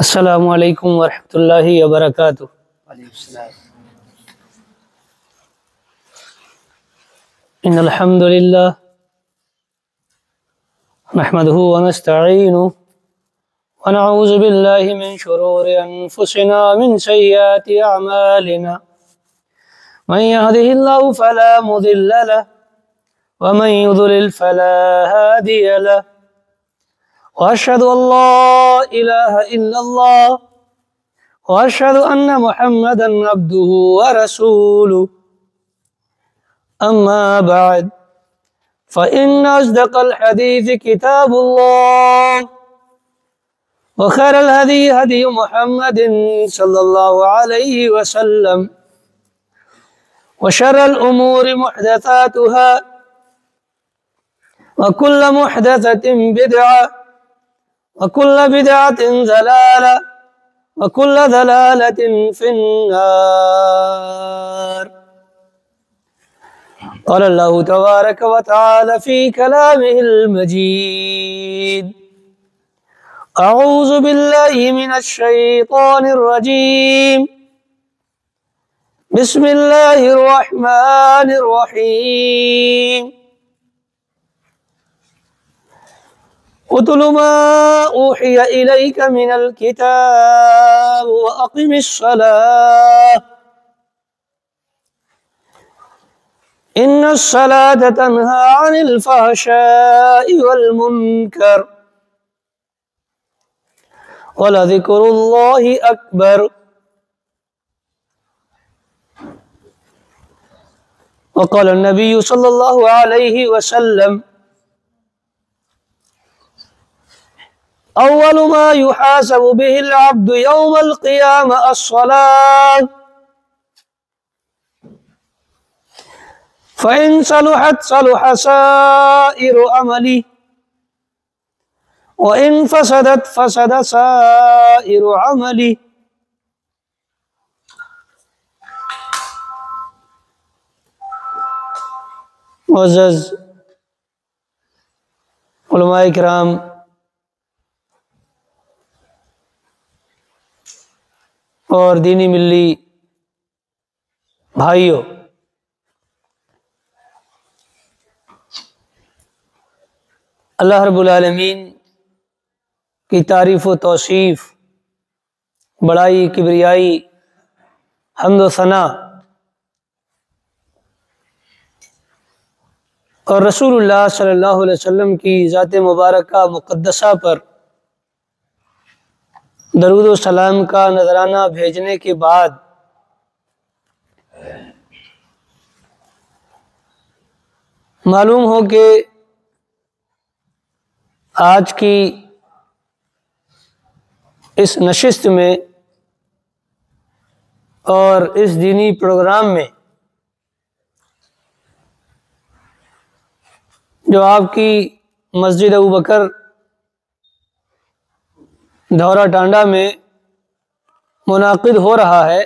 السلام علیکم ورحمۃ اللہ وبرکاتہ۔ ان الحمد للہ نحمده ونستعینه ونعوذ باللہ من شرور انفسنا من سیئات اعمالنا من يهده الله فلا مضل له ومن يضلل فلا هادي له وأشهد أن لا إله إلا الله وأشهد أن محمدا عبده ورسوله أما بعد فإن أصدق الحديث كتاب الله وخير الهدي هدي محمد صلى الله عليه وسلم وشر الأمور محدثاتها وكل محدثة بدعة وكل بدعة ضلالة وكل ضلالة في النار۔ قال الله تبارك وتعالى في كلامه المجيد: أعوذ بالله من الشيطان الرجيم، بسم الله الرحمن الرحيم، اتل ما اوحی الیک من الکتاب واقم الصلاة ان الصلاة تنہی عن الفحشاء والمنکر ولذکر اللہ اکبر۔ وقال النبی صلی اللہ علیہ وسلم: أول ما يحاسب به العبد يوم القيامة الصلاة، فإن صلحت صلح سائر عمله وإن فسدت فسد سائر عمله۔ معزز علماء کرام، اور دینی ملی بھائیوں، اللہ رب العالمین کی تعریف و توصیف، بڑائی، کبریائی، حمد و ثنا اور رسول اللہ صلی اللہ علیہ وسلم کی ذات مبارکہ مقدسہ پر درود و سلام کا نذرانہ بھیجنے کے بعد معلوم ہو کہ آج کی اس نشست میں اور اس دینی پروگرام میں جو آپ کی مسجد ابوبکر دھورا ٹانڈا میں منعقد ہو رہا ہے،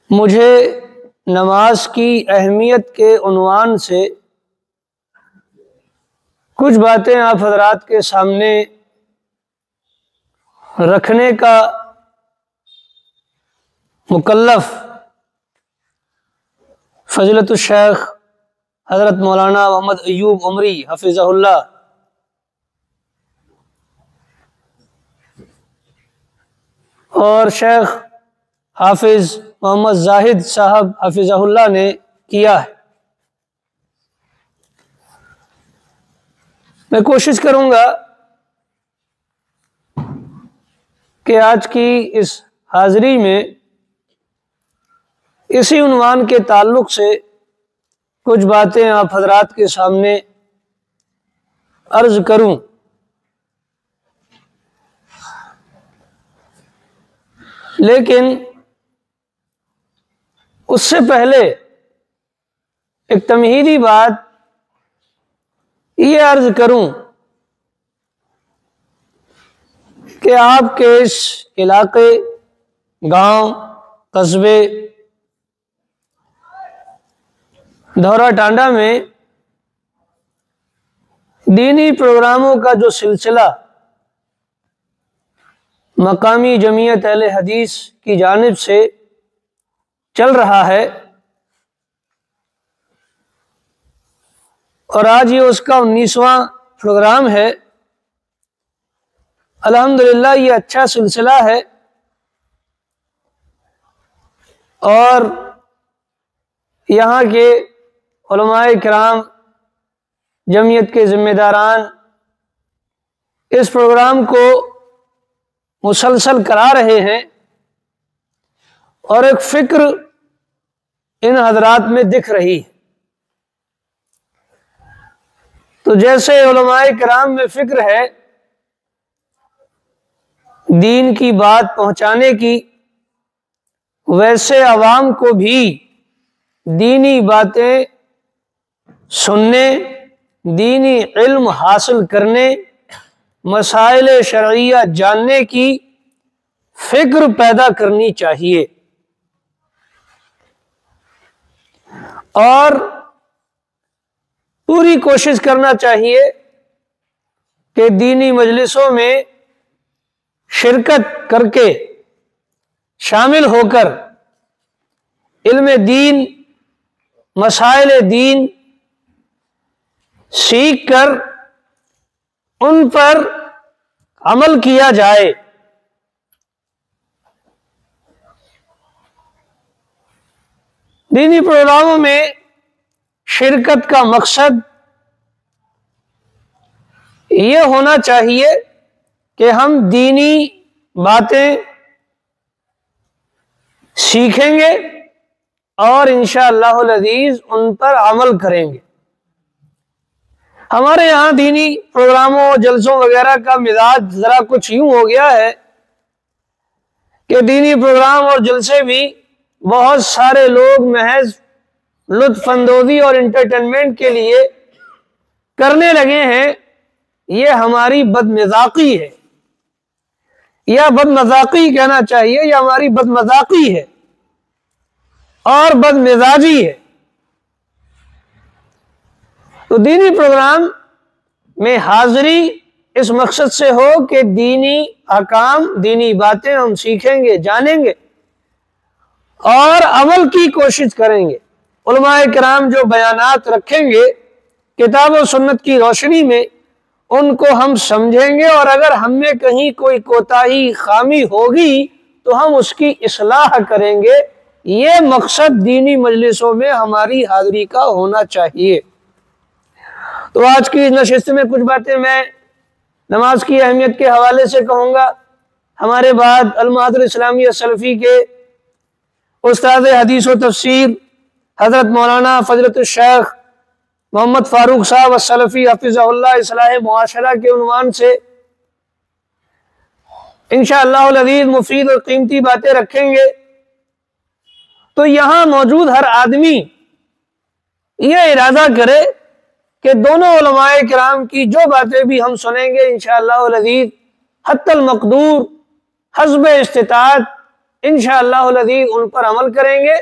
مجھے نماز کی اہمیت کے عنوان سے کچھ باتیں آپ حضرات کے سامنے رکھنے کا مکلف فضیلت الشیخ حضرت مولانا محمد ایوب عمری حفظہ اللہ اور شیخ حافظ محمد زاہد صاحب حفظہ اللہ نے کیا ہے۔ میں کوشش کروں گا کہ آج کی اس حاضری میں اسی عنوان کے تعلق سے کچھ باتیں آپ حضرات کے سامنے عرض کروں، لیکن اس سے پہلے ایک تمہیدی بات یہ عرض کروں کہ آپ کے اس علاقے، گاؤں، قصبے دھورا ٹانڈا میں دینی پروگراموں کا جو سلسلہ مقامی جمعیت اہل حدیث کی جانب سے چل رہا ہے، اور آج یہ اس کا 19واں پروگرام ہے۔ الحمدللہ یہ اچھا سلسلہ ہے، اور یہاں کے علماء کرام، جمعیت کے ذمہ داران اس پروگرام کو مسلسل کرا رہے ہیں، اور ایک فکر ان حضرات میں دکھ رہی ہے۔ تو جیسے علماء کرام میں فکر ہے دین کی بات پہنچانے کی، ویسے عوام کو بھی دینی باتیں سننے، دینی علم حاصل کرنے، مسائل شرعیہ جاننے کی فکر پیدا کرنی چاہیے، اور پوری کوشش کرنا چاہیے کہ دینی مجلسوں میں شرکت کر کے، شامل ہو کر علم دین، مسائل دین سیکھ کر ان پر عمل کیا جائے۔ دینی پروگراموں میں شرکت کا مقصد یہ ہونا چاہیے کہ ہم دینی باتیں سیکھیں گے اور انشاءاللہ العزیز ان پر عمل کریں گے۔ ہمارے یہاں دینی پروگراموں، جلسوں وغیرہ کا مزاج ذرا کچھ یوں ہو گیا ہے کہ دینی پروگرام اور جلسے بھی بہت سارے لوگ محض لطف اندوزی اور انٹرٹینمنٹ کے لیے کرنے لگے ہیں۔ یہ ہماری بدمذاقی ہے، یا بدمذاقی کہنا چاہیے، یہ ہماری بدمذاقی ہے اور بدمزاجی ہے۔ تو دینی پروگرام میں حاضری اس مقصد سے ہو کہ دینی احکام، دینی باتیں ہم سیکھیں گے، جانیں گے اور عمل کی کوشش کریں گے۔ علماء کرام جو بیانات رکھیں گے کتاب و سنت کی روشنی میں، ان کو ہم سمجھیں گے، اور اگر ہم میں کہیں کوئی کوتاہی، خامی ہوگی تو ہم اس کی اصلاح کریں گے۔ یہ مقصد دینی مجلسوں میں ہماری حاضری کا ہونا چاہیے۔ تو آج کی نشست میں کچھ باتیں میں نماز کی اہمیت کے حوالے سے کہوں گا۔ ہمارے بعد المعہد الاسلامیہ سلفی کے استاد حدیث و تفسیر حضرت مولانا فضلۃ الشیخ محمد فاروق صاحب السلفی حفظہ اللہ اصلاح معاشرہ کے عنوان سے انشاءاللہ العزیز مفید اور قیمتی باتیں رکھیں گے۔ تو یہاں موجود ہر آدمی یہ ارادہ کرے کہ دونوں علماء کرام کی جو باتیں بھی ہم سنیں گے انشاءاللہ العزیز حتی المقدور، حسب استطاعت انشاءاللہ العزیز ان پر عمل کریں گے،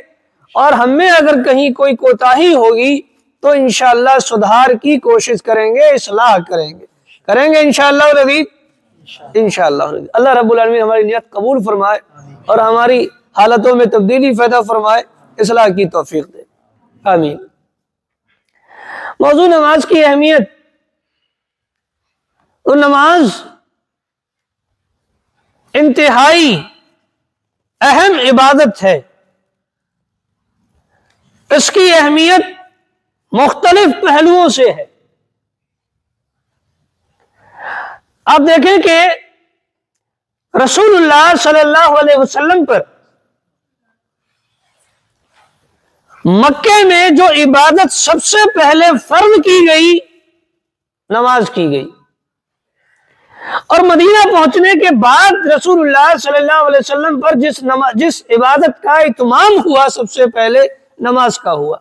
اور ہم میں اگر کہیں کوئی کوتاہی ہوگی تو انشاءاللہ سدھار کی کوشش کریں گے، اصلاح کریں گے انشاءاللہ العزیز۔ انشاءاللہ العزیز اللہ رب العالمین ہماری نیت قبول فرمائے اور ہماری حالتوں میں تبدیلی پیدا فرمائے، اصلاح کی توفیق دے، آمین۔ موضوع نماز کی اہمیت۔ تو نماز انتہائی اہم عبادت ہے۔ اس کی اہمیت مختلف پہلوؤں سے ہے۔ آپ دیکھیں کہ رسول اللہ صلی اللہ علیہ وسلم پر مکے میں جو عبادت سب سے پہلے فرض کی گئی، نماز کی گئی، اور مدینہ پہنچنے کے بعد رسول اللہ صلی اللہ علیہ وسلم پر جس عبادت کا اتمام ہوا سب سے پہلے نماز کا ہوا۔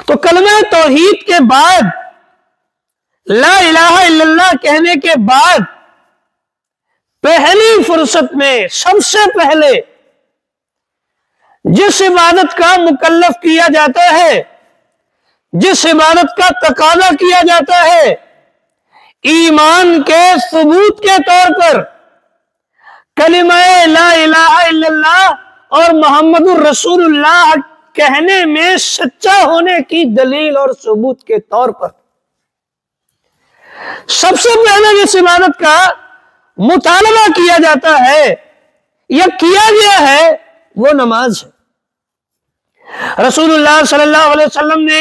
تو کلمہ توحید کے بعد، لا الہ الا اللہ کہنے کے بعد پہلی فرصت میں سب سے پہلے جس عبادت کا مکلف کیا جاتا ہے جس عبادت کا تقاضا کیا جاتا ہے ایمان کے ثبوت کے طور پر، کلمہ لا الہ الا اللہ اور محمد الرسول اللہ کہنے میں سچا ہونے کی دلیل اور ثبوت کے طور پر، سب سے پہلے جس عبادت کا مطالبہ کیا جاتا ہے یا کیا گیا ہے وہ نماز ہے۔ رسول اللہ صلی اللہ علیہ وسلم نے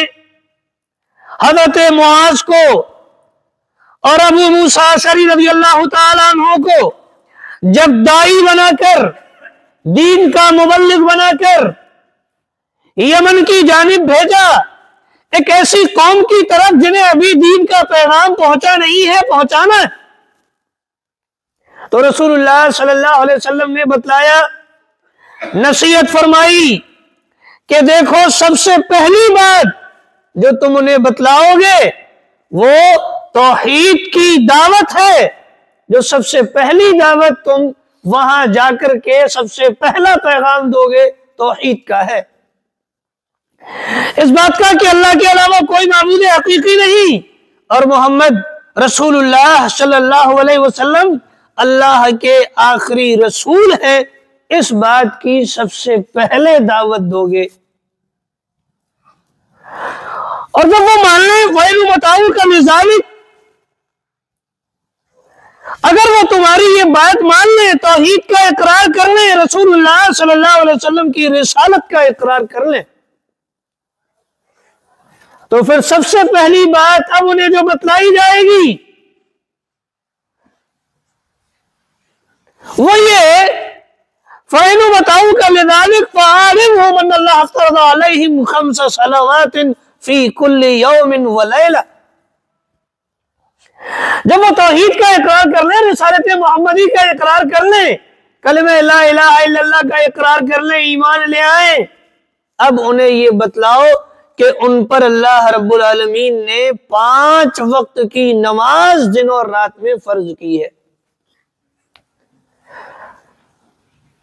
حضرت معاذ کو اور ابو موسیٰ اشعری رضی اللہ تعالیٰ عنہ کو جب داعی بنا کر، دین کا مبلغ بنا کر یمن کی جانب بھیجا، ایک ایسی قوم کی طرف جنہیں ابھی دین کا پیغام پہنچا نہیں ہے، پہنچانا ہے، تو رسول اللہ صلی اللہ علیہ وسلم نے بتلایا، نصیحت فرمائی کہ دیکھو سب سے پہلی بات جو تم انہیں بتلاؤ گے وہ توحید کی دعوت ہے۔ جو سب سے پہلی دعوت تم وہاں جا کر کے سب سے پہلا پیغام دو گے توحید کا ہے، اس بات کا کہ اللہ کے علاوہ کوئی معبود حقیقی نہیں اور محمد رسول اللہ صلی اللہ علیہ وسلم اللہ کے آخری رسول ہے، اس بات کی سب سے پہلے دعوت دو گے۔ اور جب وہ مان لیں غیر متعلق کا نظام، اگر وہ تمہاری یہ بات مان لیں، توحید کا اقرار کر لیں، رسول اللہ صلی اللہ علیہ وسلم کی رسالت کا اقرار کر لیں، تو پھر سب سے پہلی بات اب انہیں جو بتلائی جائے گی وہ یہ فَإِنُ بَتَعُوكَ لِذَلِكَ فَعَالِمْهُ مَنَّ اللَّهَ افْتَرَضَ عَلَيْهِمْ 5 صَلَوَاتٍ فِي كُلِّ يَوْمٍ وَلَيْلَةٍ۔ جب وہ توحید کا اقرار کر لیں، رسالت محمدی کا اقرار کر لیں، کلمہ لا الہ الا اللہ کا اقرار کر لیں، ایمان لے آئیں، اب انہیں یہ بتلاؤ کہ ان پر اللہ رب العالمین نے 5 وقت کی نماز دن اور رات میں فرض کی ہے۔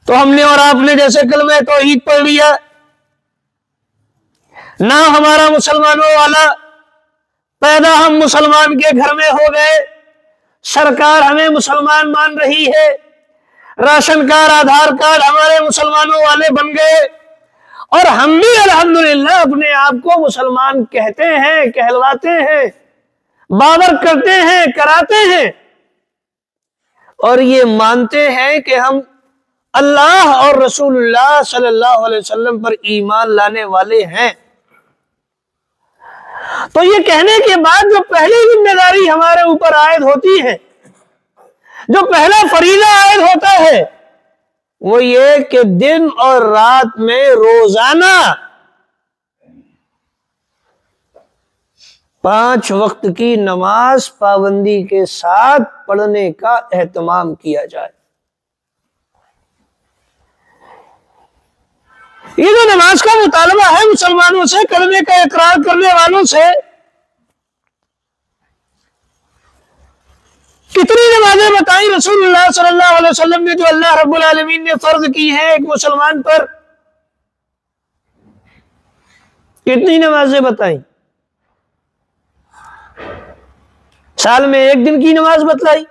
تو ہم نے اور آپ نے جیسے کلمہ توحید پڑھ لیا، نہ ہمارا مسلمانوں والا پیدا ہم مسلمان کے گھر میں ہو گئے، سرکار ہمیں مسلمان مان رہی ہے، راشن کارڈ آدھار کارڈ ہمارے مسلمانوں والے بن گئے، اور ہم بھی الحمدللہ اپنے آپ کو مسلمان کہتے ہیں، کہلواتے ہیں، باور کرتے ہیں، کراتے ہیں، اور یہ مانتے ہیں کہ ہم اللہ اور رسول اللہ صلی اللہ علیہ وسلم پر ایمان لانے والے ہیں۔ تو یہ کہنے کے بعد جو پہلی ذمہ داری ہمارے اوپر عائد ہوتی ہے، جو پہلا فریضہ عائد ہوتا ہے، وہ یہ کہ دن اور رات میں روزانہ 5 وقت کی نماز پابندی کے ساتھ پڑھنے کا اہتمام کیا جائے۔ یہ جو نماز کا مطالبہ ہے مسلمانوں سے، کلمے کا اقرار کرنے والوں سے، کتنی نمازیں بتائیں رسول اللہ صلی اللہ علیہ وسلم نے جو اللہ رب العالمین نے فرض کی ہیں ایک مسلمان پر؟ کتنی نمازیں بتائیں؟ سال میں 1 دن کی نماز بتلائی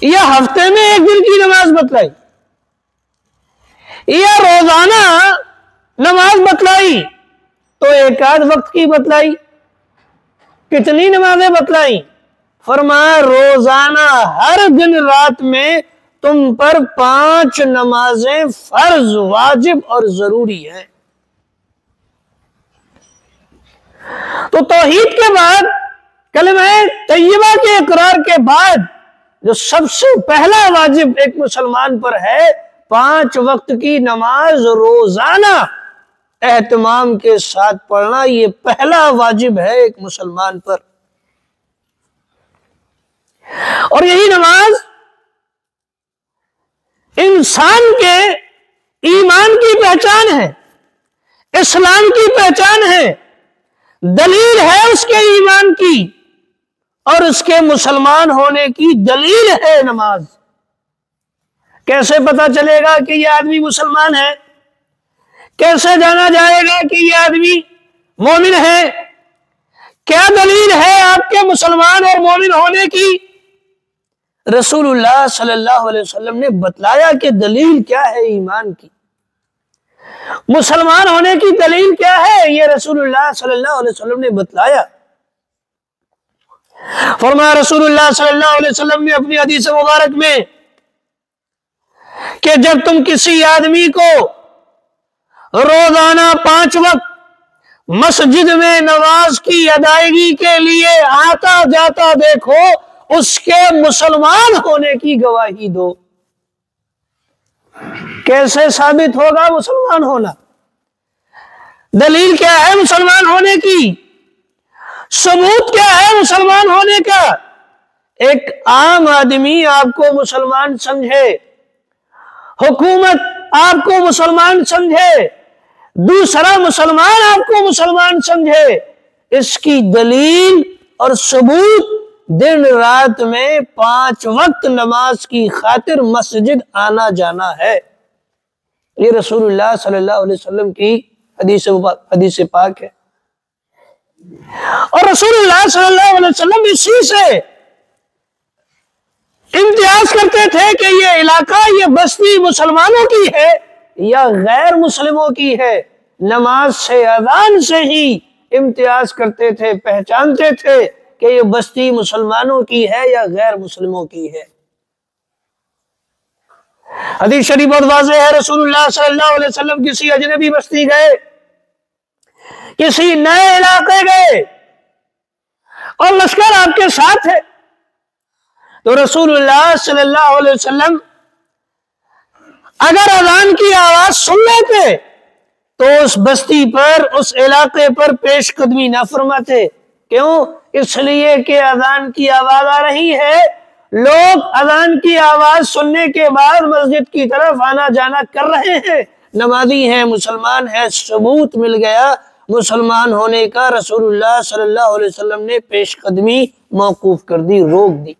یا ہفتے میں 1 دن کی نماز بتلائی یا روزانہ نماز بتلائی؟ تو 1 آدھ وقت کی بتلائی، کتنی نمازیں بتلائیں؟ فرمایا روزانہ ہر دن رات میں تم پر 5 نمازیں فرض، واجب اور ضروری ہیں۔ تو توحید کے بعد، کلمہ طیبہ کے اقرار کے بعد جو سب سے پہلا واجب ایک مسلمان پر ہے، 5 وقت کی نماز روزانہ اہتمام کے ساتھ پڑھنا، یہ پہلا واجب ہے ایک مسلمان پر۔ اور یہی نماز انسان کے ایمان کی پہچان ہے، اسلام کی پہچان ہے، دلیل ہے اس کے ایمان کی اور اس کے مسلمان ہونے کی دلیل ہے نماز۔ کیسے پتا چلے گا کہ یہ آدمی مسلمان ہے؟ کیسے جانا جائے گا کہ یہ آدمی مومن ہیں؟ کیا دلیل ہے آپ کے مسلمان اور مومن ہونے کی؟ رسول اللہ صلی اللہ علیہ وسلم نے بتلایا کہ دلیل کیا ہے ایمان کی، مسلمان ہونے کی دلیل کیا ہے، یہ رسول اللہ صلی اللہ علیہ وسلم نے بتلایا۔ فرمایا رسول اللہ صلی اللہ علیہ وسلم نے اپنی حدیث مبارک میں کہ جب تم کسی آدمی کو روزانہ 5 وقت مسجد میں نماز کی ادائیگی کے لیے آتا جاتا دیکھو، اس کے مسلمان ہونے کی گواہی دو۔ کیسے ثابت ہوگا مسلمان ہونا؟ دلیل کیا ہے مسلمان ہونے کی؟ ثبوت کیا ہے مسلمان ہونے کا؟ ایک عام آدمی آپ کو مسلمان سمجھے، حکومت آپ کو مسلمان سمجھے، دوسرا مسلمان آپ کو مسلمان سمجھے، اس کی دلیل اور ثبوت دن رات میں 5 وقت نماز کی خاطر مسجد آنا جانا ہے۔ یہ رسول اللہ صلی اللہ علیہ وسلم کی حدیث پاک ہے، اور رسول اللہ صلی اللہ علیہ وسلم اسی سے امتیاز کرتے تھے کہ یہ علاقہ، یہ بستی مسلمانوں کی ہے یا غیر مسلموں کی ہے۔ نماز سے، اذان سے ہی امتیاز کرتے تھے، پہچانتے تھے کہ یہ بستی مسلمانوں کی ہے یا غیر مسلموں کی ہے۔ حدیث شریف بہت واضح ہے، رسول اللہ صلی اللہ علیہ وسلم کسی اجنبی بستی گئے، کسی نئے علاقے گئے اور لشکر آپ کے ساتھ ہے، تو رسول اللہ صلی اللہ علیہ وسلم اگر اذان کی آواز سن لیتے تو اس بستی پر، اس علاقے پر پیش قدمی نہ فرماتے۔ کیوں؟ اس لیے کہ اذان کی آواز آ رہی ہے، لوگ اذان کی آواز سننے کے بعد مسجد کی طرف آنا جانا کر رہے ہیں، نمازی ہیں، مسلمان ہیں، ثبوت مل گیا مسلمان ہونے کا۔ رسول اللہ صلی اللہ علیہ وسلم نے پیش قدمی موقوف کر دی، روک دی۔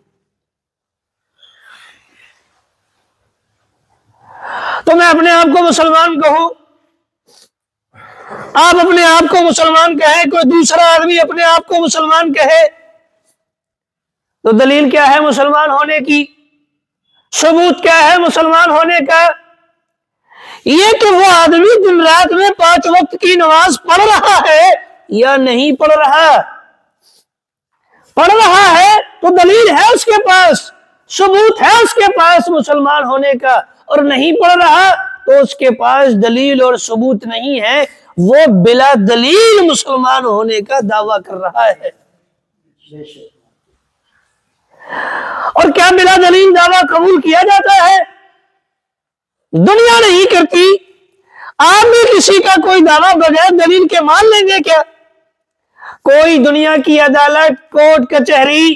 تو میں اپنے آپ کو مسلمان کہوں، آپ اپنے آپ کو مسلمان کہیں، کوئی دوسرا آدمی اپنے آپ کو مسلمان کہے، تو دلیل کیا ہے مسلمان ہونے کی؟ ثبوت کیا ہے مسلمان ہونے کا؟ یہ کہ وہ آدمی دن رات میں 5 وقت کی نماز پڑھ رہا ہے یا نہیں پڑھ رہا۔ پڑھ رہا ہے تو دلیل ہے اس کے پاس، ثبوت ہے اس کے پاس مسلمان ہونے کا، اور نہیں پڑھ رہا تو اس کے پاس دلیل اور ثبوت نہیں ہے، وہ بلا دلیل مسلمان ہونے کا دعویٰ کر رہا ہے۔ اور کیا بلا دلیل دعویٰ قبول کیا جاتا ہے؟ دنیا نہیں کرتی، آپ بھی کسی کا کوئی دعویٰ بغیر دلیل کے مان لیں گے کیا؟ کوئی دنیا کی عدالت، کورٹ کچہری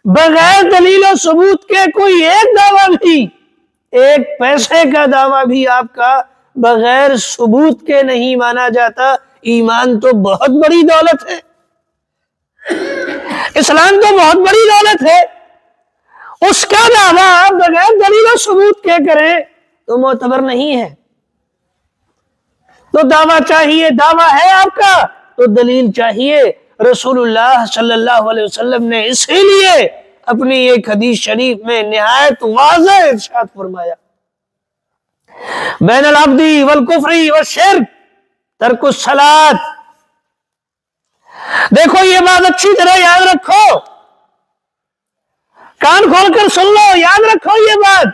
بغیر دلیل و ثبوت کے کوئی ایک دعویٰ بھی، ایک پیسے کا دعویٰ بھی آپ کا بغیر ثبوت کے نہیں مانا جاتا۔ ایمان تو بہت بڑی دولت ہے، اسلام تو بہت بڑی دولت ہے، اس کا دعویٰ آپ بغیر دلیل و ثبوت کے کریں تو معتبر نہیں ہے۔ تو دعویٰ چاہیے، دعویٰ ہے آپ کا تو دلیل چاہیے۔ رسول اللہ صلی اللہ علیہ وسلم نے اسی لیے اپنی ایک حدیث شریف میں نہایت واضح ارشاد فرمایا، بین العبد والکفر والشرک ترک الصلاۃ۔ دیکھو یہ بات اچھی طرح یاد رکھو، کان کھول کر سن لو، یاد رکھو یہ بات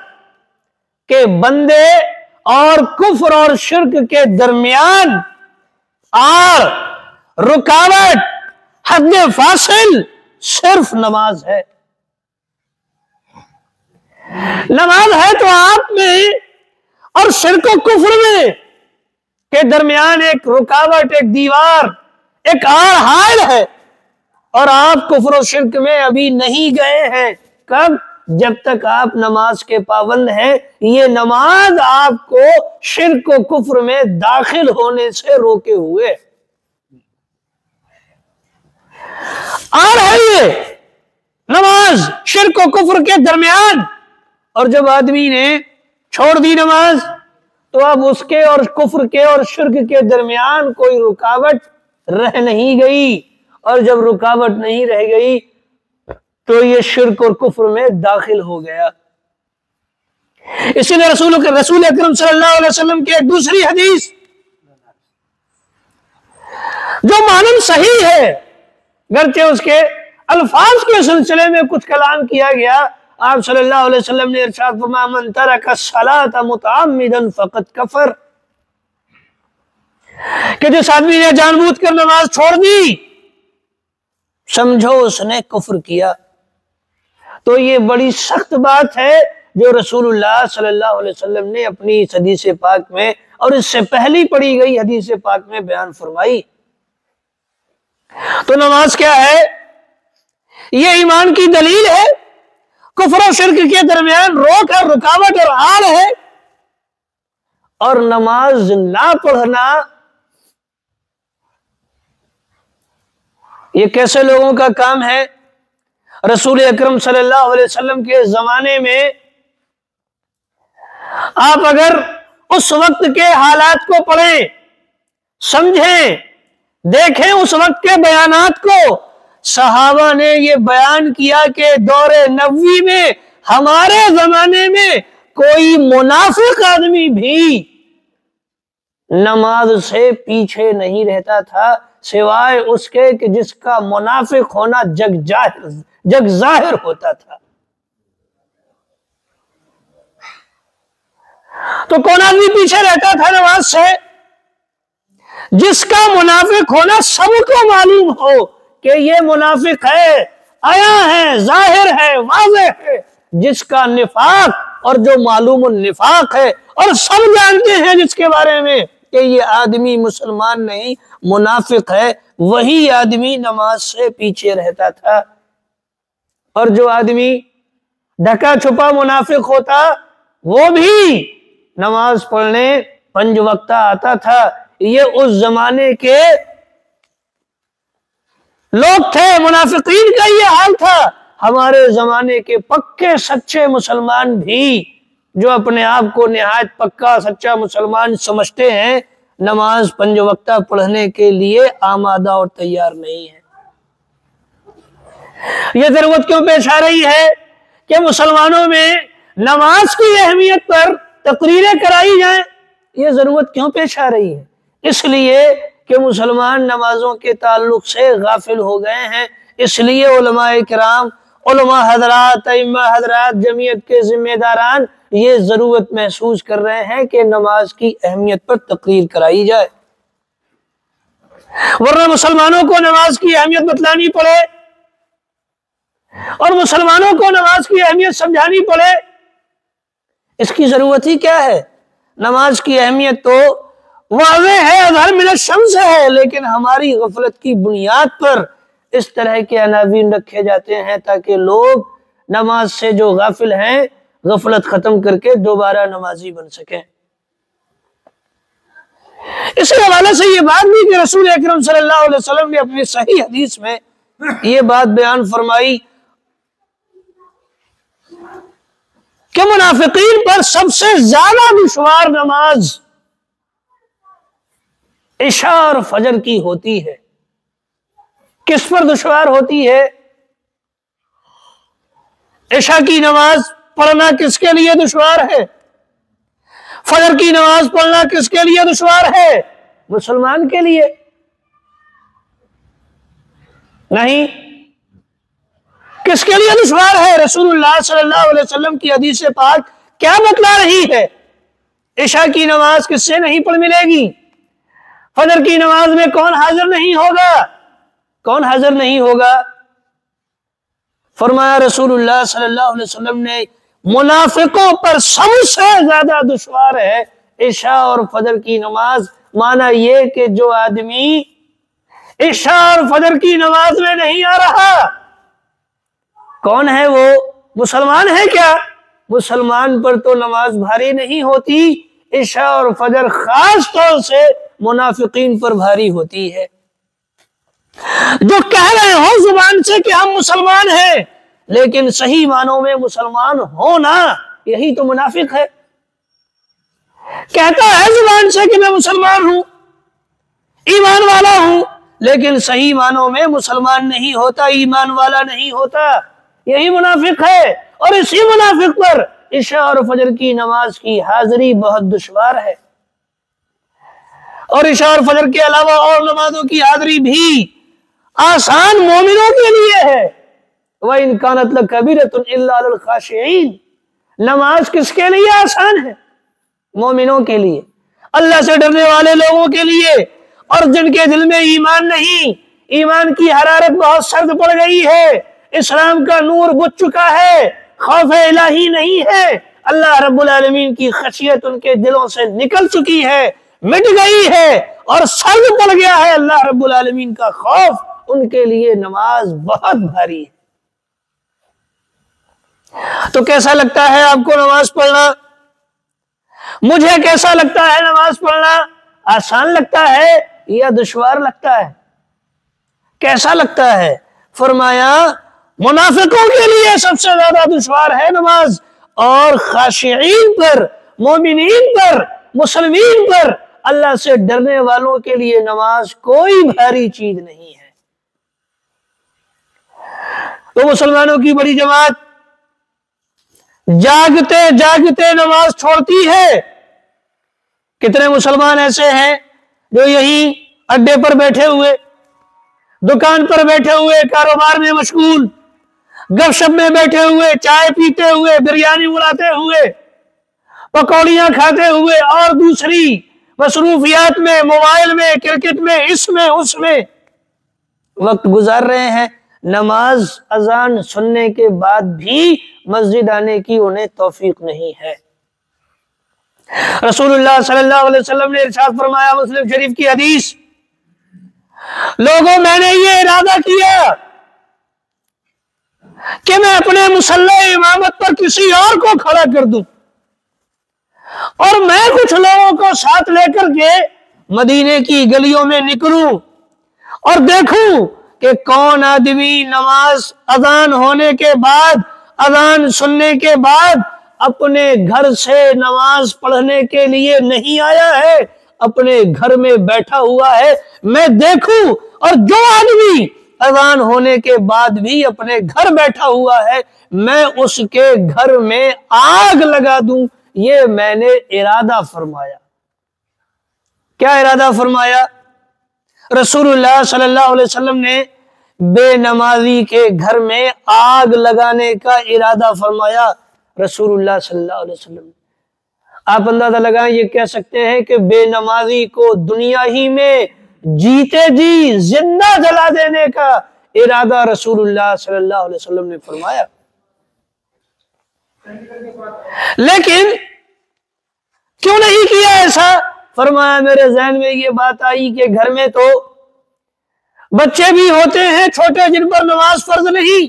کہ بندے اور کفر اور شرک کے درمیان اور رکاوٹ، حد فاصل صرف نماز ہے۔ نماز ہے تو آپ میں اور شرک و کفر میں کے درمیان ایک رکاوٹ، ایک دیوار، ایک آڑ حائل ہے، اور آپ کفر و شرک میں ابھی نہیں گئے ہیں۔ کب؟ جب تک آپ نماز کے پابند ہیں۔ یہ نماز آپ کو شرک و کفر میں داخل ہونے سے روکے ہوئے آڑ ہے، یہ نماز شرک و کفر کے درمیان۔ اور جب آدمی نے چھوڑ دی نماز تو اب اس کے اور کفر کے اور شرک کے درمیان کوئی رکاوٹ رہ نہیں گئی، اور جب رکاوٹ نہیں رہ گئی تو یہ شرک اور کفر میں داخل ہو گیا۔ اسی لیے رسول اکرم صلی اللہ علیہ وسلم کی ایک دوسری حدیث جو مانن صحیح ہے، گرچہ اس کے الفاظ کے سلسلے میں کچھ کلام کیا گیا، آپ صلی اللہ علیہ وسلم نے ارشاد فرمایا من ترک الصلاۃ متعمدا فقد کفر، کہ جس آدمی نے جان بوجھ کر نماز چھوڑ دی سمجھو اس نے کفر کیا۔ تو یہ بڑی سخت بات ہے جو رسول اللہ صلی اللہ علیہ وسلم نے اپنی اس حدیث پاک میں اور اس سے پہلی پڑھی گئی حدیث پاک میں بیان فرمائی۔ تو نماز کیا ہے؟ یہ ایمان کی دلیل ہے، کفر و شرک کے درمیان روک ہے، رکاوٹ اور آڑ ہے، اور نماز نہ پڑھنا یہ کیسے لوگوں کا کام ہے؟ رسول اکرم صلی اللہ علیہ وسلم کے زمانے میں آپ اگر اس وقت کے حالات کو پڑھیں، سمجھیں، دیکھیں اس وقت کے بیانات کو، صحابہ نے یہ بیان کیا کہ دور نبوی میں ہمارے زمانے میں کوئی منافق آدمی بھی نماز سے پیچھے نہیں رہتا تھا سوائے اس کے کہ جس کا منافق ہونا جگ ظاہر ہوتا تھا۔ تو کون آدمی پیچھے رہتا تھا نماز سے؟ جس کا منافق ہونا سب کو معلوم ہو کہ یہ منافق ہے، آیا ہے، ظاہر ہے، واضح ہے، جس کا نفاق اور جو معلوم النفاق ہے اور سب جانتے ہیں جس کے بارے میں کہ یہ آدمی مسلمان نہیں منافق ہے، وہی آدمی نماز سے پیچھے رہتا تھا۔ اور جو آدمی ڈھکا چھپا منافق ہوتا وہ بھی نماز پڑھنے 5 وقتہ آتا تھا۔ یہ اس زمانے کے لوگ تھے، منافقین کا یہ حال تھا۔ ہمارے زمانے کے پکے سچے مسلمان بھی جو اپنے آپ کو نہایت پکا سچا مسلمان سمجھتے ہیں، نماز 5 وقتہ پڑھنے کے لیے آمادہ اور تیار نہیں ہے۔ یہ ضرورت کیوں پیش آ رہی ہے کہ مسلمانوں میں نماز کی اہمیت پر تقریریں کرائی جائیں؟ یہ ضرورت کیوں پیش آ رہی ہے؟ اس لیے کہ مسلمان نمازوں کے تعلق سے غافل ہو گئے ہیں۔ اس لیے علماء کرام، علماء حضرات، ائمہ حضرات، جمعیت کے ذمہ داران یہ ضرورت محسوس کر رہے ہیں کہ نماز کی اہمیت پر تقریر کرائی جائے، ورنہ مسلمانوں کو نماز کی اہمیت بتلانی پڑے اور مسلمانوں کو نماز کی اہمیت سمجھانی پڑے، اس کی ضرورت ہی کیا ہے؟ نماز کی اہمیت تو واضح ہے، اظہر من الشمس ہے، لیکن ہماری غفلت کی بنیاد پر اس طرح کے عناوین رکھے جاتے ہیں تاکہ لوگ نماز سے جو غافل ہیں غفلت ختم کر کے دوبارہ نمازی بن سکیں۔ اس حوالے سے یہ بات بھی کہ رسول اکرم صلی اللہ علیہ وسلم نے اپنی صحیح حدیث میں یہ بات بیان فرمائی کہ منافقین پر سب سے زیادہ دشوار نماز عشاء اور فجر کی ہوتی ہے۔ کس پر دشوار ہوتی ہے؟ عشاء کی نماز پڑھنا کس کے لیے دشوار ہے؟ فجر کی نماز پڑھنا کس کے لیے دشوار ہے؟ مسلمان کے لیے نہیں۔ کس کے لیے دشوار ہے؟ رسول اللہ صلی اللہ علیہ وسلم کی حدیث پاک کیا بتلا رہی ہے؟ عشاء کی نماز کس سے نہیں پڑھ ملے گی؟ فجر کی نماز میں کون حاضر نہیں ہوگا؟ کون حاضر نہیں ہوگا؟ فرمایا رسول اللہ صلی اللہ علیہ وسلم نے منافقوں پر سب سے زیادہ دشوار ہے عشاء اور فجر کی نماز۔ مانا یہ کہ جو آدمی عشاء اور فجر کی نماز میں نہیں آ رہا کون ہے وہ؟ مسلمان ہے کیا؟ مسلمان پر تو نماز بھاری نہیں ہوتی، عشاء اور فجر خاص طور سے منافقین پر بھاری ہوتی ہے، جو کہہ رہے ہو زبان سے کہ ہم مسلمان ہیں لیکن صحیح معنوں میں مسلمان ہونا یہی تو منافق ہے۔ کہتا ہے زبان سے کہ میں مسلمان ہوں، ایمان والا ہوں، لیکن صحیح معنوں میں مسلمان نہیں ہوتا، ایمان والا نہیں ہوتا، یہی منافق ہے۔ اور اسی منافق پر عشاء اور فجر کی نماز کی حاضری بہت دشوار ہے، اور عشاء اور فجر کے علاوہ اور نمازوں کی حاضری بھی آسان مومنوں کے لیے ہے۔ وَإِنْ كَانَتْ لَكَبِيرَةٌ إِلَّا عَلَى الْخَاشِعِينَ، نماز کس کے لیے آسان ہے؟ مومنوں کے لیے، اللہ سے ڈرنے والے لوگوں کے لیے، اور جن کے دل میں ایمان نہیں، ایمان کی حرارت بہت سرد پڑ گئی ہے، اسلام کا نور بجھ چکا ہے، خوف الہی نہیں ہے، اللہ رب العالمین کی خشیت ان کے دلوں سے نکل چکی ہے، مٹ گئی ہے، اور سرد پڑ گیا ہے اللہ رب العالمین کا خوف، ان کے لیے نماز بہت بھاری ہے۔ تو کیسا لگتا ہے آپ کو نماز پڑھنا؟ مجھے کیسا لگتا ہے نماز پڑھنا؟ آسان لگتا ہے یا دشوار لگتا ہے؟ کیسا لگتا ہے؟ فرمایا منافقوں کے لیے سب سے زیادہ دشوار ہے نماز، اور خاشعین پر، مومنین پر، مسلمین پر، اللہ سے ڈرنے والوں کے لیے نماز کوئی بھاری چیز نہیں ہے۔ تو مسلمانوں کی بڑی جماعت جاگتے جاگتے نماز چھوڑتی ہے۔ کتنے مسلمان ایسے ہیں جو یہی اڈے پر بیٹھے ہوئے، دکان پر بیٹھے ہوئے، کاروبار میں مشغول، گپ شپ میں بیٹھے ہوئے، چائے پیتے ہوئے، بریانی اڑاتے ہوئے، پکوڑیاں کھاتے ہوئے، اور دوسری مصروفیات میں، موبائل میں، کرکٹ میں، اس میں اس میں وقت گزار رہے ہیں۔ نماز اذان سننے کے بعد بھی مسجد آنے کی انہیں توفیق نہیں ہے۔ رسول اللہ صلی اللہ علیہ وسلم نے ارشاد فرمایا، مسلم شریف کی حدیث، لوگوں میں نے یہ ارادہ کیا کہ میں اپنے مصلی امامت پر کسی اور کو کھڑا کر دوں، اور میں کچھ لوگوں کو ساتھ لے کر کے مدینے کی گلیوں میں نکلوں اور دیکھوں کہ کون آدمی نماز اذان ہونے کے بعد، اذان سننے کے بعد اپنے گھر سے نماز پڑھنے کے لیے نہیں آیا ہے، اپنے گھر میں بیٹھا ہوا ہے، میں دیکھوں، اور جو آدمی اذان ہونے کے بعد بھی اپنے گھر بیٹھا ہوا ہے میں اس کے گھر میں آگ لگا دوں۔ یہ میں نے ارادہ فرمایا۔ کیا ارادہ فرمایا؟ رسول اللہ صلی اللہ علیہ وسلم نے بے نمازی کے گھر میں آگ لگانے کا ارادہ فرمایا، رسول اللہ صلی اللہ علیہ وسلم۔ آپ اندازہ لگائیں، یہ کہہ سکتے ہیں کہ بے نمازی کو دنیا ہی میں جیتے جی زندہ جلا دینے کا ارادہ رسول اللہ صلی اللہ علیہ وسلم نے فرمایا۔ لیکن کیوں نہیں کیا ایسا؟ فرمایا میرے ذہن میں یہ بات آئی کہ گھر میں تو بچے بھی ہوتے ہیں چھوٹے جن پر نماز فرض نہیں،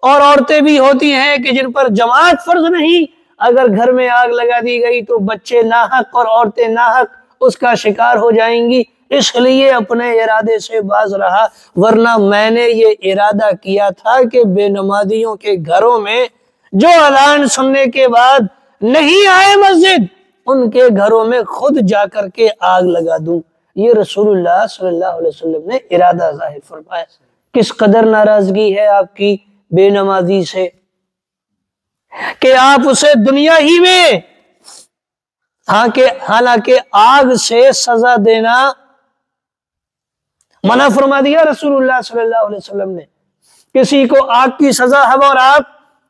اور عورتیں بھی ہوتی ہیں کہ جن پر جماعت فرض نہیں۔ اگر گھر میں آگ لگا دی گئی تو بچے ناحق اور عورتیں ناحق اس کا شکار ہو جائیں گی، اس لیے اپنے ارادے سے باز رہا، ورنہ میں نے یہ ارادہ کیا تھا کہ بے نمازیوں کے گھروں میں جو اذان سننے کے بعد نہیں آئے مسجد، ان کے گھروں میں خود جا کر کے آگ لگا دوں۔ یہ رسول اللہ صلی اللہ علیہ وسلم نے ارادہ ظاہر فرمایا۔ کس قدر ناراضگی ہے آپ کی بے نمازی سے کہ آپ اسے دنیا ہی میں حالانکہ آگ سے سزا دینا منع فرما دیا رسول اللہ صلی اللہ علیہ وسلم نے۔ کسی کو آگ کی سزا ہم اور آپ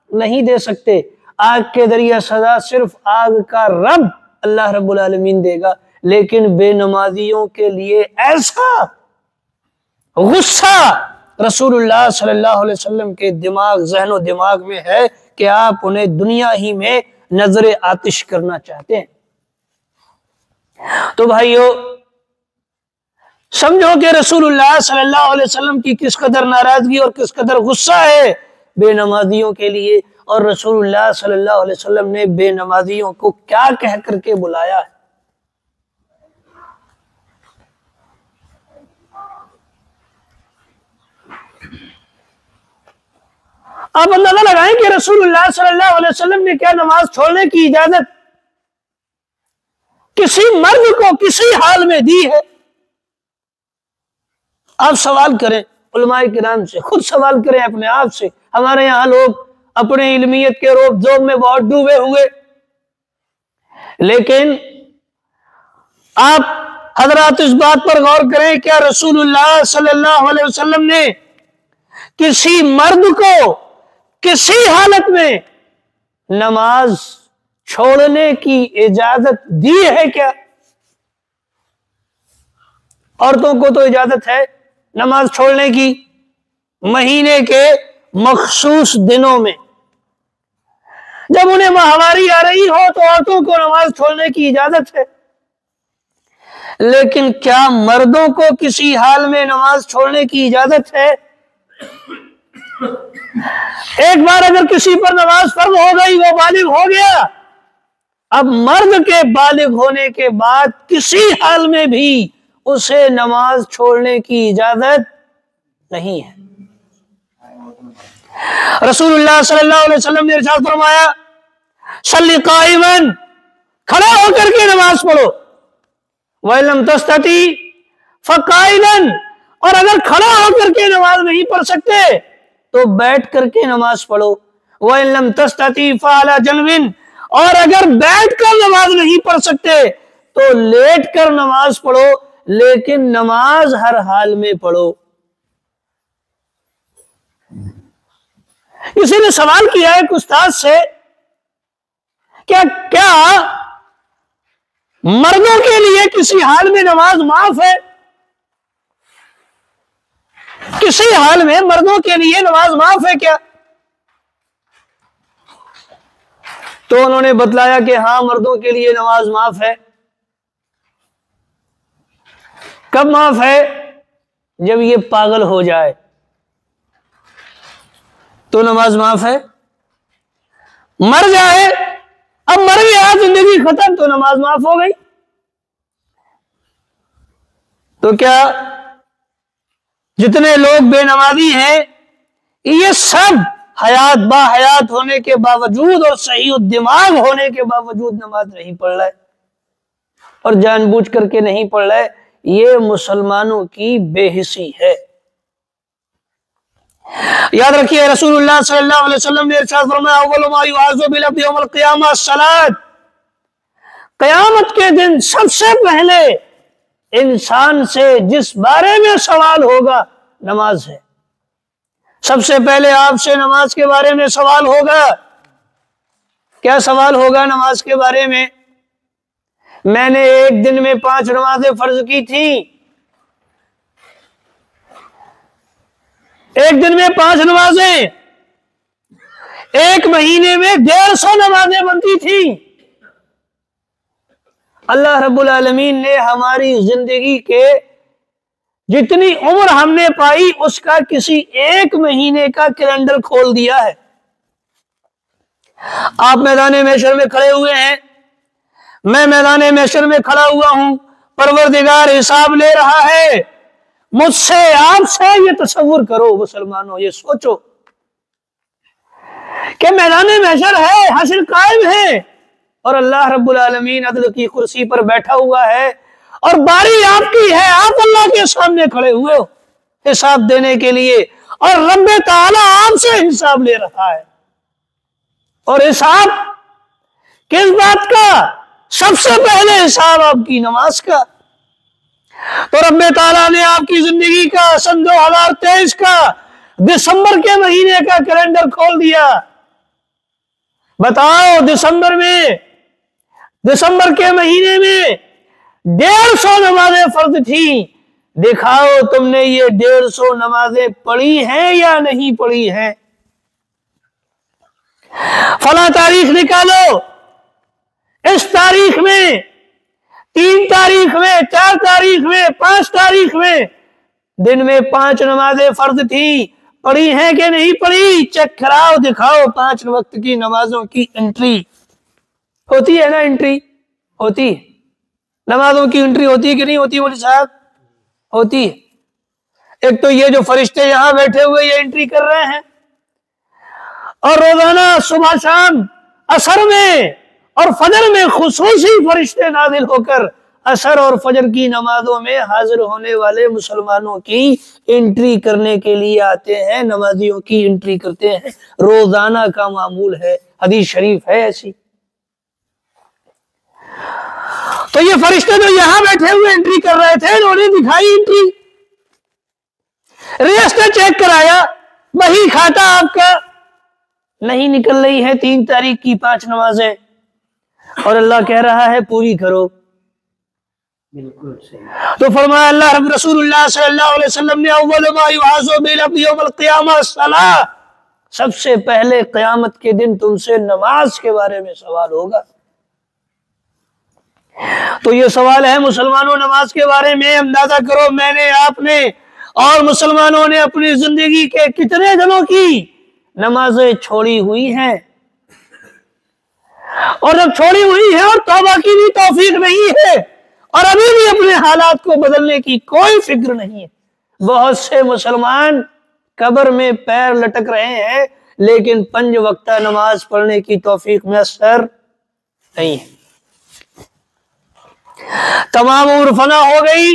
نہیں دے سکتے، آگ کے ذریعہ سزا صرف آگ کا رب اللہ رب العالمین دے گا، لیکن بے نمازیوں کے لیے ایسا غصہ رسول اللہ صلی اللہ علیہ وسلم کے ذہن و دماغ میں ہے کہ آپ انہیں دنیا ہی میں نظر آتش کرنا چاہتے ہیں۔ تو بھائیو سمجھو کہ رسول اللہ صلی اللہ علیہ وسلم کی کس قدر ناراضگی اور کس قدر غصہ ہے بے نمازیوں کے لیے، اور رسول اللہ صلی اللہ علیہ وسلم نے بے نمازیوں کو کیا کہہ کر کے بلایا ہے۔ آپ اندازہ لگائیں کہ رسول اللہ صلی اللہ علیہ وسلم نے کیا نماز چھوڑنے کی اجازت کسی مرد کو کسی حال میں دی ہے؟ آپ سوال کریں علماء کرام سے، خود سوال کریں اپنے آپ سے۔ ہمارے یہاں لوگ اپنے علمیت کے روب ذوب میں بہت ڈوبے ہوئے، لیکن آپ حضرات اس بات پر غور کریں، کیا رسول اللہ صلی اللہ علیہ وسلم نے کسی مرد کو کسی حالت میں نماز چھوڑنے کی اجازت دی ہے کیا؟ عورتوں کو تو اجازت ہے نماز چھوڑنے کی مہینے کے مخصوص دنوں میں، جب انہیں ماہواری آ رہی ہو تو عورتوں کو نماز چھوڑنے کی اجازت ہے، لیکن کیا مردوں کو کسی حال میں نماز چھوڑنے کی اجازت ہے؟ ایک بار اگر کسی پر نماز فرض ہو گئی، وہ بالغ ہو گیا، اب مرد کے بالغ ہونے کے بعد کسی حال میں بھی اسے نماز چھوڑنے کی اجازت نہیں ہے۔ رسول اللہ صلی اللہ علیہ وسلم نے ارشاد فرمایا، صلی قائما، کھڑا ہو کر کے نماز پڑھو، وَإِن لَمْ تَسْتَطِعْ فَقَاعِدًا، اور اگر کھڑا ہو کر کے نماز نہیں پڑھ سکتے تو بیٹھ کر کے نماز پڑھو، وَإِن لَمْ تَسْتَطِعْ فَعَلَى جَنْبٍ، اور اگر بیٹھ کر نماز نہیں پڑھ سکتے تو لیٹ کر نماز پڑھو، لیکن نماز ہر حال میں پڑھو۔ کسی نے سوال کیا ایک استاد سے، کیا مردوں کے لیے کسی حال میں نماز معاف ہے؟ کسی حال میں مردوں کے لیے نماز معاف ہے کیا؟ تو انہوں نے بتلایا کہ ہاں، مردوں کے لیے نماز معاف ہے۔ کب معاف ہے؟ جب یہ پاگل ہو جائے تو نماز معاف ہے۔ مر جائے، اب مر گیا، زندگی ختم، تو نماز معاف ہو گئی۔ تو کیا جتنے لوگ بے نمازی ہیں یہ سب حیات با حیات ہونے کے باوجود اور صحیح الدماغ ہونے کے باوجود نماز نہیں پڑھ رہے اور جان بوجھ کر کے نہیں پڑھ رہے؟ یہ مسلمانوں کی بے حسی ہے۔ یاد رکھیے، رسول اللہ صلی اللہ علیہ وسلم نے ارشاد فرمایا، اول ما یحاسب بالعبد یوم القیامہ الصلاۃ، قیامت کے دن سب سے پہلے انسان سے جس بارے میں سوال ہوگا نماز ہے۔ سب سے پہلے آپ سے نماز کے بارے میں سوال ہوگا۔ کیا سوال ہوگا نماز کے بارے میں؟ میں نے ایک دن میں 5 نمازیں فرض کی تھیں، ایک دن میں 5 نمازیں، ایک مہینے میں 150 نمازیں بنتی تھیں۔ اللہ رب العالمین نے ہماری زندگی کے جتنی عمر ہم نے پائی اس کا کسی ایک مہینے کا کیلنڈر کھول دیا ہے۔ آپ میدان محشر میں کھڑے ہوئے ہیں، میں میدان محشر میں کھڑا ہوا ہوں، پروردگار حساب لے رہا ہے مجھ سے، آپ سے۔ یہ تصور کرو مسلمانوں، یہ سوچو کہ میدان محشر ہے، حشر قائم ہے، اور اللہ رب العالمین عدل کی کرسی پر بیٹھا ہوا ہے، اور باری آپ کی ہے، آپ اللہ کے سامنے کھڑے ہوئے ہو حساب دینے کے لیے، اور رب تعالیٰ آپ سے حساب لے رہا ہے۔ اور حساب کس بات کا؟ سب سے پہلے حساب آپ کی نماز کا۔ تو رب تعالیٰ نے آپ کی زندگی کا سن 2023 کا دسمبر کے مہینے کا کیلنڈر کھول دیا۔ بتاؤ، دسمبر کے مہینے میں 150 نمازیں فرض تھیں، دکھاؤ تم نے یہ 150 نمازیں پڑھی ہیں یا نہیں پڑھی ہیں؟ فلاں تاریخ نکالو، اس تاریخ میں، 3 تاریخ میں، 4 تاریخ میں، 5 تاریخ میں دن میں 5 نمازیں فرض تھیں، پڑھی ہیں کہ نہیں پڑھی؟ چیک کراؤ، دکھاؤ 5 وقت کی نمازوں کی انٹری ہوتی ہے نا؟ انٹری ہوتی ہے، نمازوں کی انٹری ہوتی ہے کہ نہیں ہوتی مولوی صاحب؟ ہوتی ہے۔ ایک تو یہ جو فرشتے یہاں بیٹھے ہوئے یہ انٹری کر رہے ہیں، اور روزانہ صبح شام عصر میں اور فجر میں خصوصی فرشتے نازل ہو کر عصر اور فجر کی نمازوں میں حاضر ہونے والے مسلمانوں کی انٹری کرنے کے لیے آتے ہیں، نمازیوں کی انٹری کرتے ہیں، روزانہ کا معمول ہے، حدیث شریف ہے ایسی۔ تو یہ فرشتے جو یہاں بیٹھے ہوئے انٹری کر رہے تھے، انہوں نے دکھائی انٹری، رجسٹر چیک کرایا، وہی کھاتا آپ کا نہیں نکل رہی ہے 3 تاریخ کی 5 نمازیں، اور اللہ کہہ رہا ہے پوری کرو۔ بالکل صحیح۔ تو فرمایا اللہ رب رسول اللہ صلی اللہ علیہ وسلم نے اول ما یحاسب بالعبد یوم القیامہ الصلاۃ، سب سے پہلے قیامت کے دن تم سے نماز کے بارے میں سوال ہوگا۔ تو یہ سوال ہے مسلمانوں نماز کے بارے میں، اندازہ کرو میں نے، آپ نے اور مسلمانوں نے اپنی زندگی کے کتنے دنوں کی نمازیں چھوڑی ہوئی ہیں، اور جب چھوڑی ہوئی ہے اور توبہ کی بھی توفیق نہیں ہے، اور ابھی بھی اپنے حالات کو بدلنے کی کوئی فکر نہیں ہے۔ بہت سے مسلمان قبر میں پیر لٹک رہے ہیں لیکن 5 وقتہ نماز پڑھنے کی توفیق میسر نہیں ہے۔ تمام عمر فنا ہو گئی،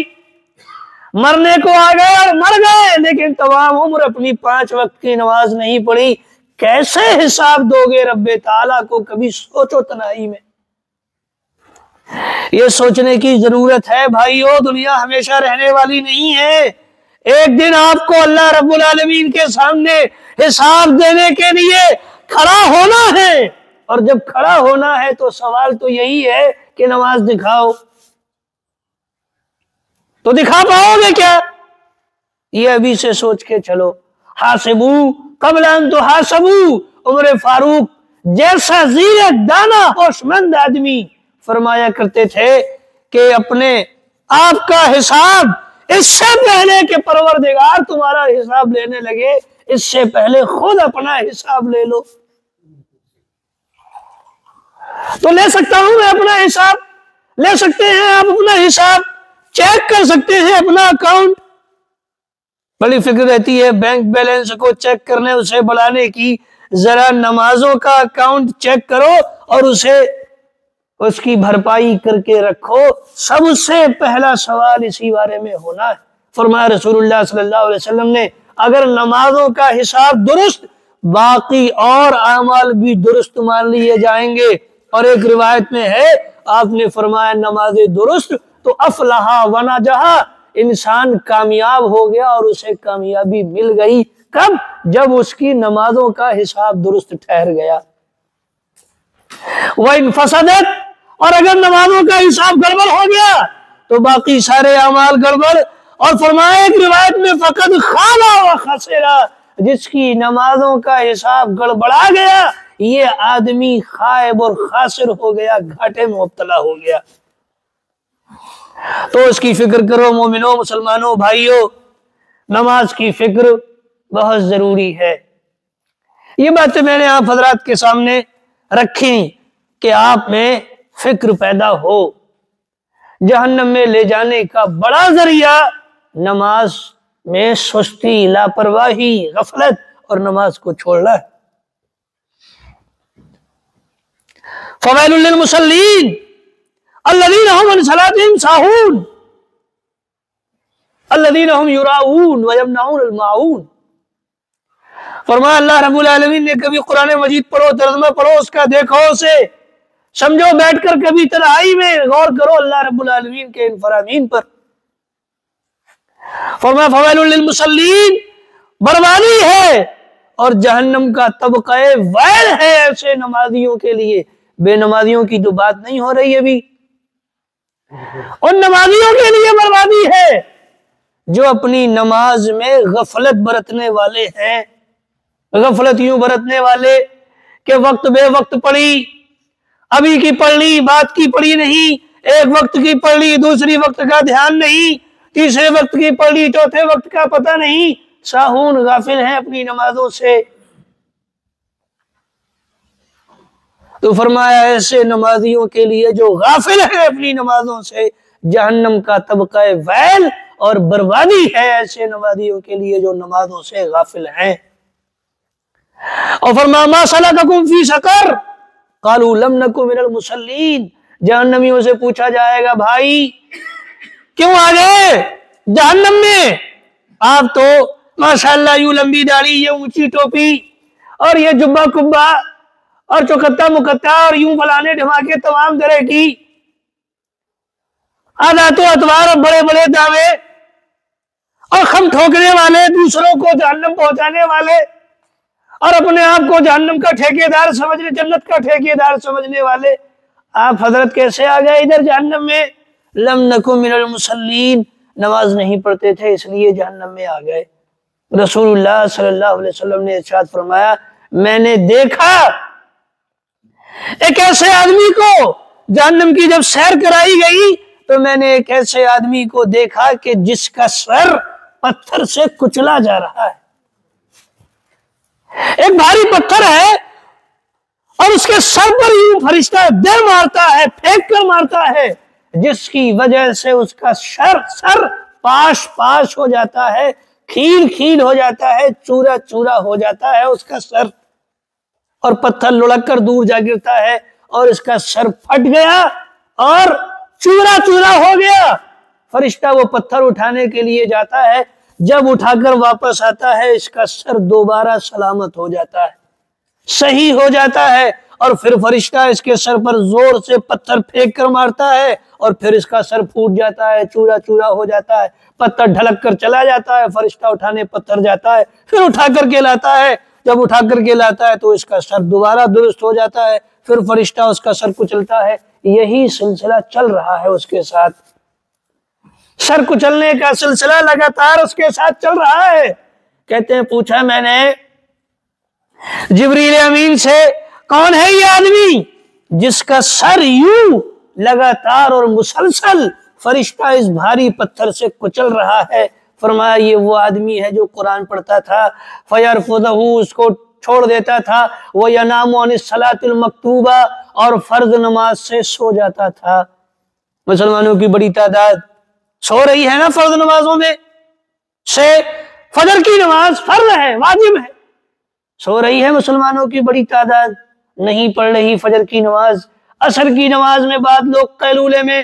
مرنے کو آ گئے اور مر گئے، لیکن تمام عمر اپنی 5 وقت کی نماز نہیں پڑھی، کیسے حساب دو گے رب تعالیٰ کو؟ کبھی سوچو تنہائی میں، یہ سوچنے کی ضرورت ہے بھائیو۔ دنیا ہمیشہ رہنے والی نہیں ہے، ایک دن آپ کو اللہ رب العالمین کے سامنے حساب دینے کے لیے کھڑا ہونا ہے، اور جب کھڑا ہونا ہے تو سوال تو یہی ہے کہ نماز دکھاؤ، تو دکھا پاؤ گے کیا؟ یہ ابھی سے سوچ کے چلو۔ حاسبو قبل ان تحاسبو، عمر فاروق جیسا زیرک دانا ہوش مند آدمی فرمایا کرتے تھے کہ اپنے آپ کا حساب اس سے پہلے کہ پروردگار تمہارا حساب لینے لگے، اس سے پہلے خود اپنا حساب لے لو۔ تو لے سکتا ہوں میں اپنا حساب، لے سکتے ہیں آپ اپنا حساب، چیک کر سکتے ہیں اپنا اکاؤنٹ۔ بڑی فکر رہتی ہے بینک بیلنس کو چیک کرنے، اسے بڑھانے کی، ذرا نمازوں کا اکاؤنٹ چیک کرو اور اسے اس کی بھرپائی کر کے رکھو۔ سب سے پہلا سوال اسی بارے میں ہونا ہے۔ فرمایا رسول اللہ صلی اللہ علیہ وسلم نے اگر نمازوں کا حساب درست، باقی اور اعمال بھی درست مان لیے جائیں گے۔ اور ایک روایت میں ہے آپ نے فرمایا نماز درست تو افلح و نجح، انسان کامیاب ہو گیا اور اسے کامیابی مل گئی۔ کب؟ جب اس کی نمازوں کا حساب درست ٹھہر گیا۔ وَإِنْ فَسَدَتْ، اور اگر نمازوں کا حساب گڑبڑ ہو گیا تو باقی سارے اعمال گڑبڑ۔ اور فرمایا ایک روایت میں فَقَدْ خَابَ وَخَسِرَ، جس کی نمازوں کا حساب گڑبڑا گیا یہ آدمی خائب اور خاسر ہو گیا، گھاٹے میں مبتلا ہو گیا۔ تو اس کی فکر کرو مومنوں، مسلمانوں، بھائیوں، نماز کی فکر بہت ضروری ہے۔ یہ باتیں میں نے آپ حضرات کے سامنے رکھی کہ آپ میں فکر پیدا ہو۔ جہنم میں لے جانے کا بڑا ذریعہ نماز میں سستی، لاپرواہی، غفلت اور نماز کو چھوڑنا ہے۔ فویل للمصلین الذین هم عن صلاتهم ساہون الذین هم یراؤون ویمنعون الماعون۔ فرمایا اللہ رب العالمین نے کبھی قرآن مجید پڑھو، ترجمہ پڑھو اس کا، دیکھو اسے، سمجھو بیٹھ کر، کبھی تنہائی میں غور کرو اللہ رب العالمین کے ان فرامین پر۔ فرمایا فویل للمصلین، بربادی ہے اور جہنم کا طبقہ ویل ہے ایسے نمازیوں کے لیے۔ بے نمازیوں کی تو بات نہیں ہو رہی ابھی، ان نمازیوں کے لیے بربادی ہے جو اپنی نماز میں غفلت برتنے والے ہیں۔ غفلت یوں برتنے والے کہ وقت بے وقت پڑھی، ابھی کی پڑھ لی، بات کی پڑھی نہیں، ایک وقت کی پڑھ لی، دوسری وقت کا دھیان نہیں، تیسرے وقت کی پڑھ لی، چوتھے وقت کا پتہ نہیں، ساہون، غافل ہیں اپنی نمازوں سے۔ تو فرمایا ایسے نمازیوں کے لیے جو غافل ہیں اپنی نمازوں سے، جہنم کا طبقہ ویل اور بربادی ہے ایسے نمازیوں کے لیے جو نمازوں سے غافل ہیں۔ اور فرمایا ما سلککم فی سقر قالوا لم نک من المصلین جہنمیوں سے پوچھا جائے گا بھائی کیوں آ گئے جہنم میں؟ آپ تو ماشاءاللہ یوں لمبی داڑھی، یہ اونچی ٹوپی اور یہ جبہ کبا اور چوکتا مکتا اور یوں فلانے ڈھماکے تمام طرح کی عادات و اطوار اور بڑے بڑے دعوے اور خم ٹھوکنے والے، دوسروں کو جہنم پہنچانے والے اور اپنے آپ کو جہنم کا ٹھیکیدار سمجھنے، جنت کا ٹھیکیدار سمجھنے والے آپ حضرت کیسے آ گئے ادھر جہنم میں؟ لم نکن من المصلین، نماز نہیں پڑھتے تھے اس لیے جہنم میں آ گئے۔ رسول اللہ صلی اللہ علیہ وسلم نے ارشاد فرمایا میں نے دیکھا ایک ایسے آدمی کو، جہنم کی جب سیر کرائی گئی تو میں نے ایک ایسے آدمی کو دیکھا کہ جس کا سر پتھر سے کچلا جا رہا ہے۔ ایک بھاری پتھر ہے اور اس کے سر پر یوں فرشتہ دے مارتا ہے، پھینک کر مارتا ہے، جس کی وجہ سے اس کا سر پاش پاش ہو جاتا ہے، کھیل کھیل ہو جاتا ہے، چورا چورا ہو جاتا ہے اس کا سر، اور پتھر لڑک کر دور جا گرتا ہے اور اس کا سر پھٹ گیا اور چورا چورا ہو گیا۔ فرشتہ وہ پتھر اٹھانے کے لیے جاتا ہے، جب اٹھا کر واپس آتا ہے اس کا سر دوبارہ سلامت ہو جاتا ہے، صحیح ہو جاتا ہے، اور پھر فرشتہ اس کے سر پر زور سے پتھر پھینک کر مارتا ہے اور پھر اس کا سر پھوٹ جاتا ہے، چورا چورا ہو جاتا ہے، پتھر ڈھلک کر چلا جاتا ہے، فرشتہ اٹھانے پتھر جاتا ہے، پھر اٹھا کر کے لاتا ہے، جب اٹھا کر کے لاتا ہے تو اس کا سر دوبارہ درست ہو جاتا ہے، پھر فرشتہ اس کا سر کچلتا ہے۔ یہی سلسلہ چل رہا ہے اس کے ساتھ، سر کچلنے کا سلسلہ لگاتار اس کے ساتھ چل رہا ہے۔ کہتے ہیں پوچھا میں نے جبریل امین سے کون ہے یہ آدمی جس کا سر یوں لگاتار اور مسلسل فرشتہ اس بھاری پتھر سے کچل رہا ہے؟ فرمایا یہ وہ آدمی ہے جو قرآن پڑھتا تھا، فَيَرْفُضَهُ، اس کو چھوڑ دیتا تھا، وَيَنَامُ عَنِ الصَّلَاةِ الْمَكْتُوبَةِ، اور فرض نماز سے سو جاتا تھا۔ مسلمانوں کی بڑی تعداد سو رہی ہے نا فرض نمازوں میں سے، فجر کی نماز فرض ہے، واجب ہے، سو رہی ہے مسلمانوں کی بڑی تعداد، نہیں پڑھ رہی فجر کی نماز۔ عصر کی نماز میں بعض لوگ قیلولے میں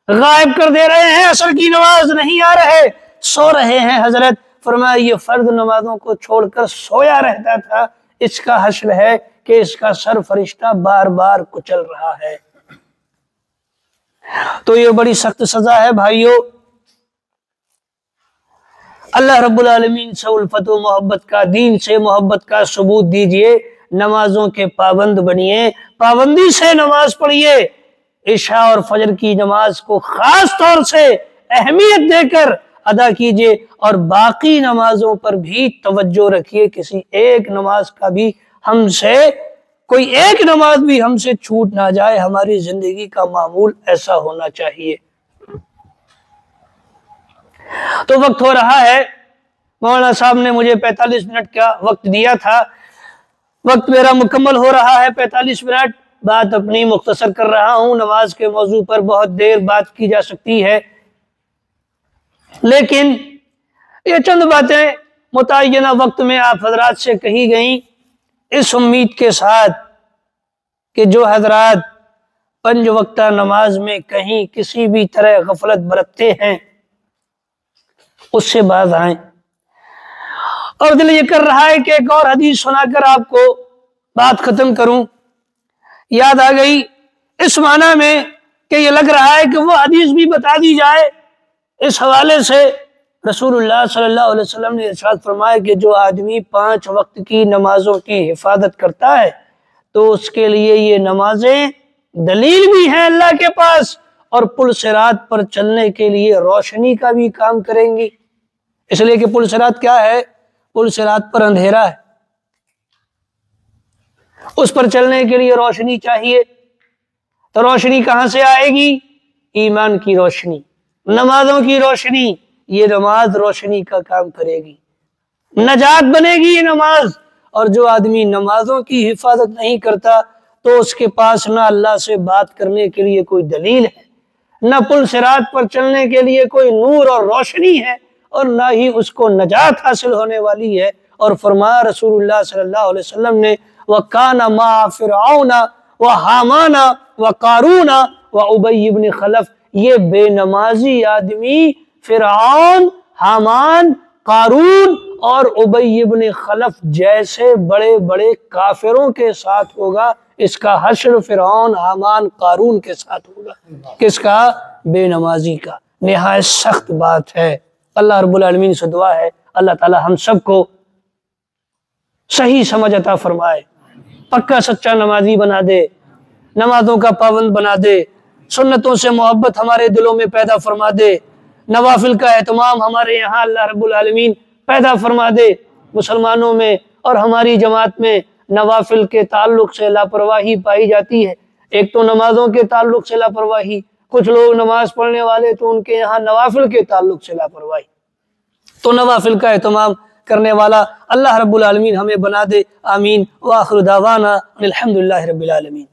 غائب کر دے رہے ہیں، عصر کی نماز نہیں آ رہے، سو رہے ہیں۔ حضرت فرمایا یہ فرض نمازوں کو چھوڑ کر سویا رہتا تھا، اس کا حشر ہے کہ اس کا سر فرشتہ بار بار کچل رہا ہے۔ تو یہ بڑی سخت سزا ہے بھائیو۔ اللہ رب العالمین سے الفت و محبت کا، دین سے محبت کا ثبوت دیجئے، نمازوں کے پابند بنیے، پابندی سے نماز پڑھیے، عشاء اور فجر کی نماز کو خاص طور سے اہمیت دے کر ادا کیجئے، اور باقی نمازوں پر بھی توجہ رکھیے، کسی ایک نماز کا بھی ہم سے، کوئی ایک نماز بھی ہم سے چھوٹ نہ جائے، ہماری زندگی کا معمول ایسا ہونا چاہیے۔ تو وقت ہو رہا ہے، مولانا صاحب نے مجھے 45 منٹ کا وقت دیا تھا، وقت میرا مکمل ہو رہا ہے 45 منٹ، بات اپنی مختصر کر رہا ہوں۔ نماز کے موضوع پر بہت دیر بات کی جا سکتی ہے، لیکن یہ چند باتیں متعینہ وقت میں آپ حضرات سے کہی گئیں، اس امید کے ساتھ کہ جو حضرات 5 وقتہ نماز میں کہیں کسی بھی طرح غفلت برتتے ہیں اس سے باز آئیں۔ اور دل یہ کر رہا ہے کہ ایک اور حدیث سنا کر آپ کو بات ختم کروں، یاد آ گئی اس معنی میں کہ یہ لگ رہا ہے کہ وہ حدیث بھی بتا دی جائے۔ اس حوالے سے رسول اللہ صلی اللہ علیہ وسلم نے ارشاد فرمایا کہ جو آدمی 5 وقت کی نمازوں کی حفاظت کرتا ہے تو اس کے لیے یہ نمازیں دلیل بھی ہیں اللہ کے پاس، اور پل صراط پر چلنے کے لیے روشنی کا بھی کام کریں گی۔ اس لیے کہ پل صراط کیا ہے؟ پل صراط پر اندھیرا ہے، اس پر چلنے کے لیے روشنی چاہیے، تو روشنی کہاں سے آئے گی؟ ایمان کی روشنی، نمازوں کی روشنی، یہ نماز روشنی کا کام کرے گی، نجات بنے گی یہ نماز۔ اور جو آدمی نمازوں کی حفاظت نہیں کرتا تو اس کے پاس نہ اللہ سے بات کرنے کے لیے کوئی دلیل ہے، نہ پل صراط پر چلنے کے لیے کوئی نور اور روشنی ہے، اور نہ ہی اس کو نجات حاصل ہونے والی ہے۔ اور فرمایا رسول اللہ صلی اللہ علیہ وسلم نے وَكَانَ مَعَ فِرْعَوْنَ وَحَامَانَ و قارون و ابی بن خلف، یہ بے نمازی آدمی فرعون، حامان، قارون اور ابی بن خلف جیسے بڑے بڑے کافروں کے ساتھ ہوگا۔ اس کا حشر فرعون، حامان، قارون کے ساتھ ہوگا۔ کس کا؟ بے نمازی کا۔ نہایت سخت بات ہے۔ اللہ رب العالمین سے دعا ہے اللہ تعالی ہم سب کو صحیح سمجھ عطا فرمائے، پکا سچا نمازی بنا دے، نمازوں کا پابند بنا دے، سنتوں سے محبت ہمارے دلوں میں پیدا فرما دے، نوافل کا اہتمام ہمارے یہاں اللہ رب العالمین پیدا فرما دے۔ مسلمانوں میں اور ہماری جماعت میں نوافل کے تعلق سے لاپرواہی پائی جاتی ہے۔ ایک تو نمازوں کے تعلق سے لاپرواہی، کچھ لوگ نماز پڑھنے والے تو ان کے یہاں نوافل کے تعلق سے لاپرواہی۔ تو نوافل کا اہتمام کرنے والا اللہ رب العالمین ہمیں بنا دے، آمین۔ وآخر دعوانا الحمدللہ رب العالمین۔